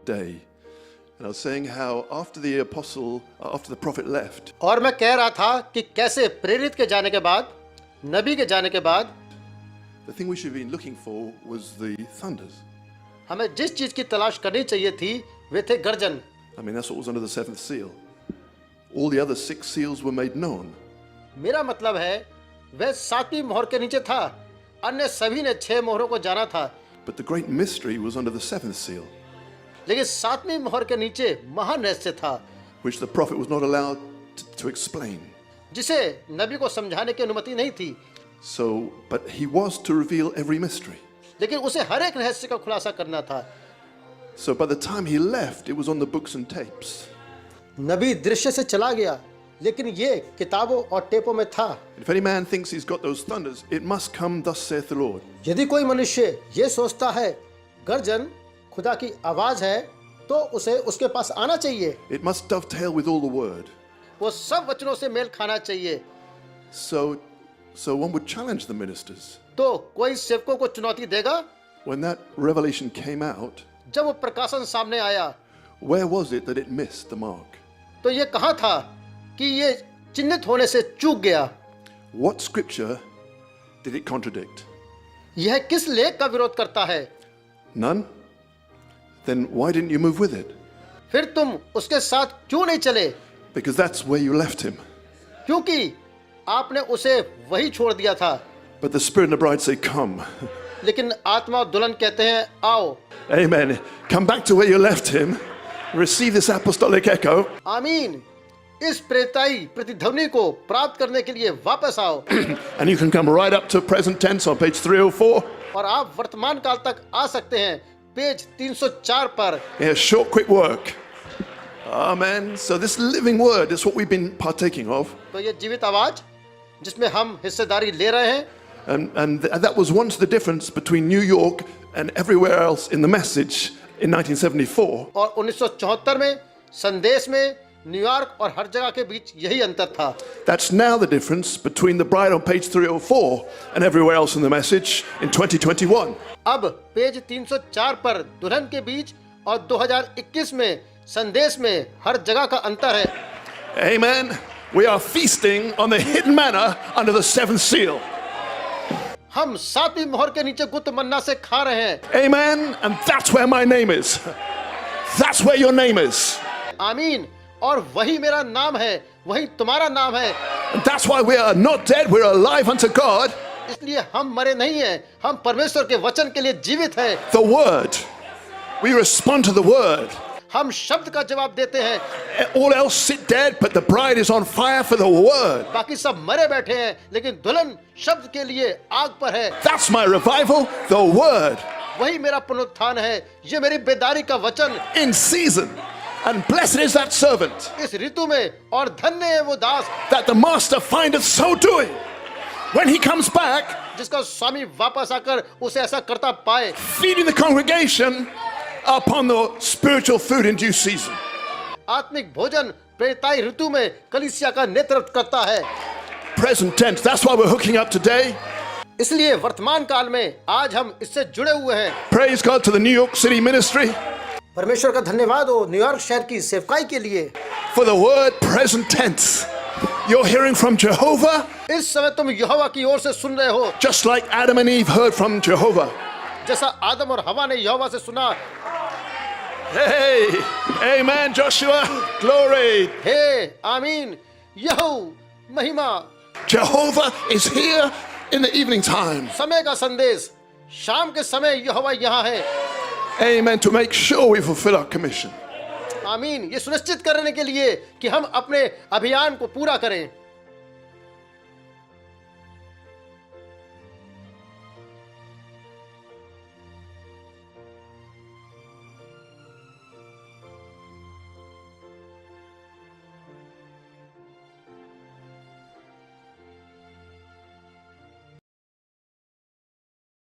day. And I was saying how after the prophet left, और मैं कह रहा था कि कैसे प्रेरित के जाने के बाद, नबी के जाने के बाद, the thing we should have been looking for was the thunders. हमें जिस चीज की तलाश करनी चाहिए थी वे थे गर्जन. I mean, that's what was under the seventh seal. All the other 6 seals were made known. मेरा मतलब है वह 7वीं मोहर के नीचे था, अन्य सभी ने 6 मोहरों को जाना था. But the great mystery was under the 7th seal, लेकिन 7वीं मोहर के नीचे महान रहस्य था, which the prophet was not allowed to explain. जिसे नबी को समझाने की अनुमति नहीं थी. So, but he was to reveal every mystery. लेकिन उसे हर एक रहस्य का खुलासा करना था. So by the time he left, it was on the books and tapes. नबी दृश्य से चला गया, लेकिन ये किताबों और टेपों में था. If any man thinks he's got those thunders, it must come, thus saith the Lord. यदि कोई मनुष्य ये सोचता है गर्जन खुदा की आवाज है, तो उसे उसके पास आना चाहिए. It must dovetail with all the word. वो सब वचनों से मेल खाना चाहिए. So one would challenge the ministers. तो कोई सेवकों को चुनौती देगा. When that revelation came out, जब वो प्रकाशन सामने आया, where was it that it missed the mark? तो ये कहाँ था कि ये चिन्हित होने से चूक गया. What scripture did it contradict? यह किस लेख का विरोध करता है? None? Then why didn't you move with it? फिर तुम उसके साथ क्यों नहीं चले? Because that's where you left him. क्योंकि आपने उसे वही छोड़ दिया था. But the Spirit and the bride say, come. लेकिन आत्मा और दुल्हन कहते हैं, आओ. Amen. Come back to where you left him. Receive this apostolic echo. आमीन. इस प्रेरिताई प्रतिध्वनि को प्राप्त करने के लिए वापस आओ. And you can come right up to present tense on page 304. और आप वर्तमान काल तक आ सकते हैं पेज 304 पर. Yeah, short, quick work. Amen. So this living word is what we've been partaking of. तो ये जीवित आवाज जिसमें हम हिस्सेदारी ले रहे हैं. And that was once the difference between New York and everywhere else in the message in 1974. और 1974 में संदेश में न्यूयॉर्क और हर जगह के बीच यही अंतर था. That's now the difference between the bride on page 304 and everywhere else in the message in 2021. अब पेज 304 पर दुल्हन के बीच और 2021 में संदेश में हर जगह का अंतर है. Amen. We are feasting on the hidden manna under the 7th seal. हम 7वीं मोहर के नीचे गुप्त मन्ना से खा रहे हैं. Amen. And that's where my name is. That's where your name is. आमीन. और वही मेरा नाम है, वही तुम्हारा नाम है. And that's why we are not dead, we're alive unto God. इसलिए हम मरे नहीं हैं, हम परमेश्वर के वचन के लिए जीवित हैं. The word. We respond to the word. हम शब्द का जवाब देते हैं. All else sit dead, but the bride is on fire for the word. बाकी सब मरे बैठे हैं, लेकिन दुल्हन शब्द के लिए आग पर है. That's my revival, the word. वही मेरा पुनरुत्थान है, ये मेरी बेदारी का वचन. In season. And blessed is that servant इस ऋतु में और धन्य है वो दास that the master findeth so doing. When he comes back, जिसका स्वामी वापस आकर उसे ऐसा करता पाए. feeding the congregation upon the spiritual food in due season. आत्मिक भोजन प्रेरिताई ऋतु में कलीसिया का नेतृत्व करता है. Present tense. That's why we're hooking up today. इसलिए वर्तमान काल में आज हम इससे जुड़े हुए हैं. Praise God to the New York City ministry. परमेश्वर का धन्यवाद हो न्यूयॉर्क शहर की सेवकाई के लिए. For the word present tense. You're hearing from Jehovah. इस समय तुम यहोवा की ओर से सुन रहे हो. Just like Adam and Eve heard from Jehovah. जैसा आदम और हवा ने यहोवा से सुना. Hey, amen, Joshua. Glory. हे आमीन. यहोवा महिमा. Jehovah is here in the evening time. समय का संदेश. शाम के समय यहोवा यहाँ है. Amen. To make sure we fulfill our commission. आमीन. ये सुनिश्चित करने के लिए कि हम अपने अभियान को पूरा करें.